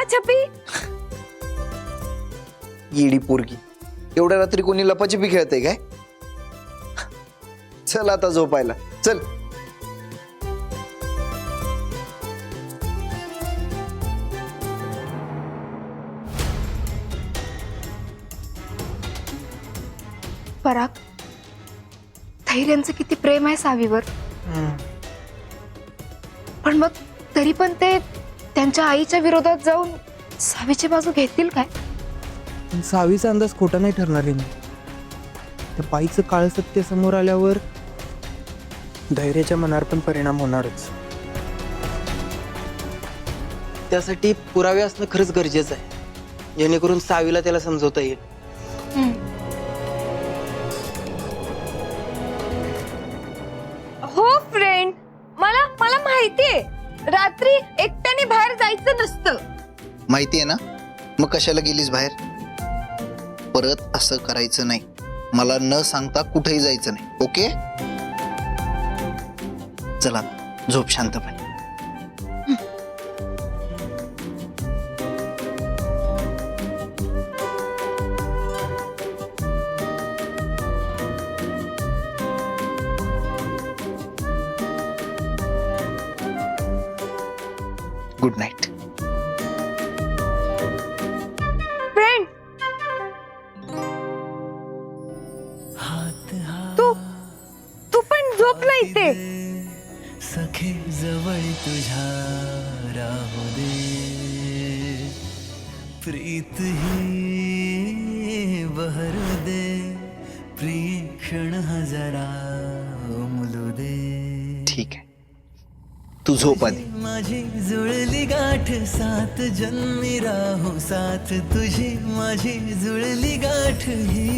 लपाछपी? येडी पोरगी, एवढ्या रात्री कोणी लपाछपी खेळते काय? चल आता झोपायला चल. पराग, धैर्यांचं किती प्रेम आहे सावीवर. पण मग तरी पण ते त्यांच्या आईच्या विरोधात जाऊन सावीची बाजू घेतील काय? सावीचा अंदाज खोटा नाही ठरणार आहे. त्या बाईचं काळ सत्य समोर आल्यावर धैर्याच्या मनावर पण परिणाम होणारच. त्यासाठी पुरावे असणं खरंच गरजेचं आहे, जेणेकरून सावीला त्याला समजवता येईल. हो फ्रेंड, मला मला माहितीये रात्री एकट्याने बाहेर जायचं नसतं. माहितीये ना, मग कशाला गेलीस बाहेर? परत असं करायचं नाही. मला न सांगता कुठेही जायचं नाही. ओके, चला झोप शांतपणे. Good night. फ्रेंड, तू पण झोप ना इथे. सखे जवळ तुझ्या राहू दे, प्रीत ही बहरू दे, प्रिय क्षण हजारा उमलू दे. ठीक आहे, तू झोप आधी. माझी जुळली गाठ सात जन्मी राहू साथ, तुझी माझी जुळली गाठ ही,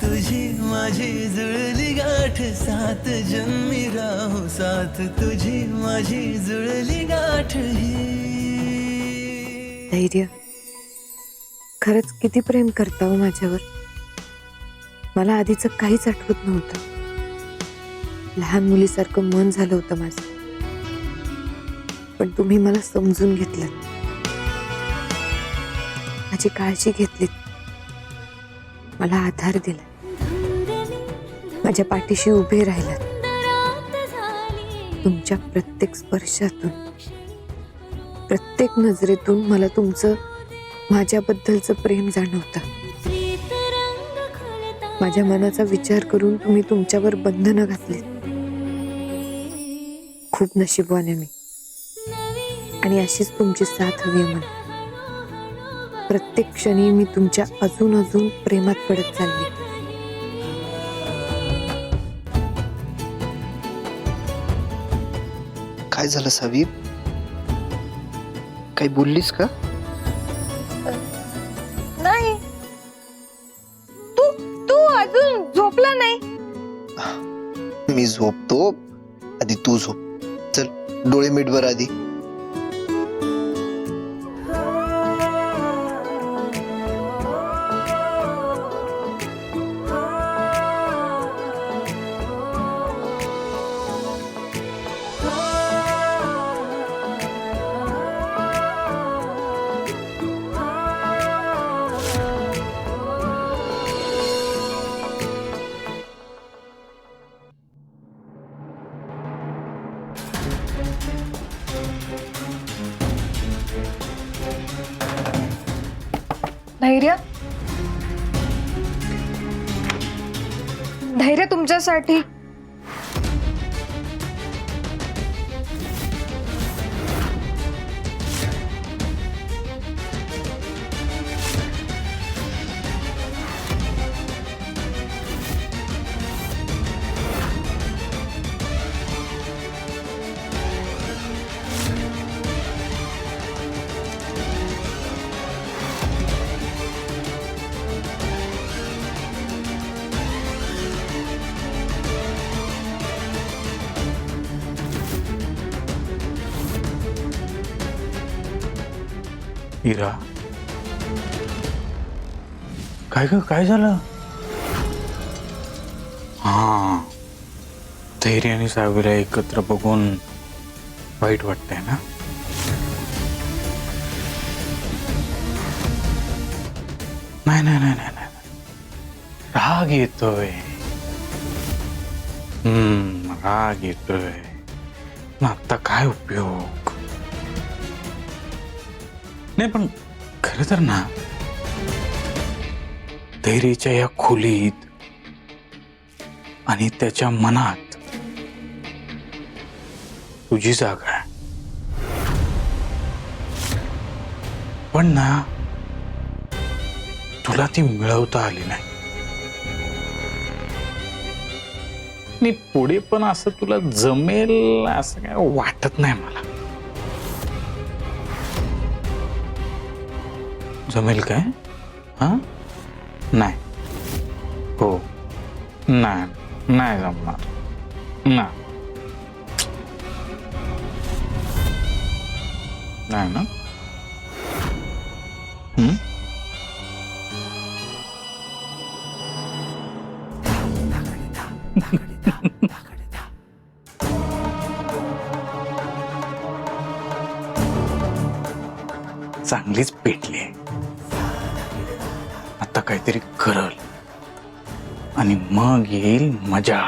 तुझी माझी जुळली गाठ सात जन्मी राहू साथ, तुझी माझी जुळली गाठ ही. धैर्य, खरंच किती प्रेम करता हो माझ्यावर. मला आधीच काहीच आठवत नव्हतं. लहान मुलीसारखं मन झालं होतं माझं, पण तुम्ही मला समजून घेतलं, माझी काळजी घेतलीत, मला आधार दिला, माझ्या पाठीशी उभे राहिलात. तुमच्या प्रत्येक स्पर्शातून, प्रत्येक नजरेतून मला तुमचं माझ्याबद्दलचं प्रेम जाणवतं. माझ्या मनाचा विचार करून तुम्ही तुमच्यावर बंधनं घातलीत. खूप नशीबवान आहे मी, आणि अशीच तुमची साथ हवी आहे मला. प्रत्येक क्षणी मी तुमच्या अजून अजून प्रेमात पडत चालली. काय झालं सावी? काही बोललीस का? नाही, तू तू अजून झोपला नाही. मी झोपतो आधी, तू झोप. चल डोळे मिट बर आधी. धैर्य, धैर्य तुमच्यासाठी. इरा, काय ग, काय झालं? हा, धैर्य आणि सावीला एकत्र बघून वाईट वाटतंय ना? नाही नाही नाही नाही नाही. राग येतोय. राग येतोय. मग आता काय उपयोग? नाही पण खरं तर ना, धैर्याच्या या खोलीत आणि त्याच्या मनात तुझी जागा आहे. पण ना, तुला ती मिळवता आली नाही. आणि पुढे पण असं तुला जमेल असं काय वाटत नाही मला. जमेल काय? हा? नाही. हो. नाही नाही जमणार. नाही नाही ना. चांगलीच पेटली. आता काहीतरी करल आणि मग येईल मजा.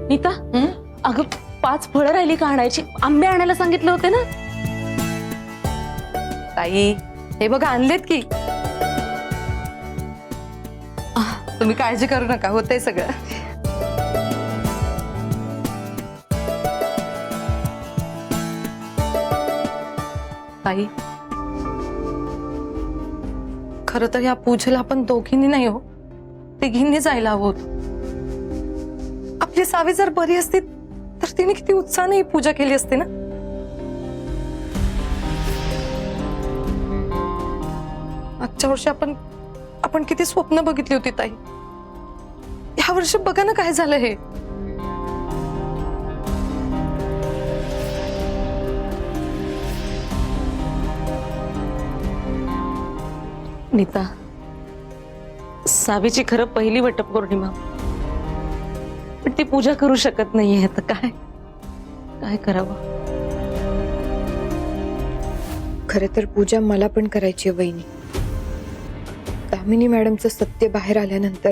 नीता, अगं 5 फळं राहिली का आणायची? आंबे आणायला सांगितले होते ना. ताई, हे बघा आणलेत की. तुम्ही काळजी करू नका, होतंय सगळं. ताई, खरं तर या पूजेला आपण दोघींनी नाही हो, तिघींनी जायला हवं होतं. आपली सावी जर बरी असती तर तिने किती उत्साहाने ही पूजा केली असती ना. मागच्या वर्षी आपण किती स्वप्न बघितली होती ताई. ह्या वर्षी बघा ना काय झालं हे. नीता, सावीची खरं पहिली वटपौर्णिमा, पण ती पूजा करू शकत नाहीये. तर काय करावं? खरं तर पूजा मला पण करायची आहे वहिनी. दामिनी मॅडमचं सत्य बाहेर आल्यानंतर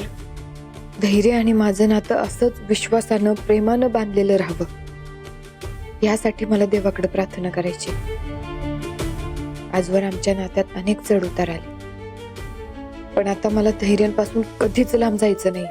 धैर्य आणि माझं नातं असंच विश्वासानं प्रेमानं बांधलेलं राहावं, यासाठी मला देवाकडे प्रार्थना करायची. आजवर आमच्या नात्यात अनेक चढ उतार आले, पण आता मला धैर्यांपासून कधीच लांब जायचं नाही.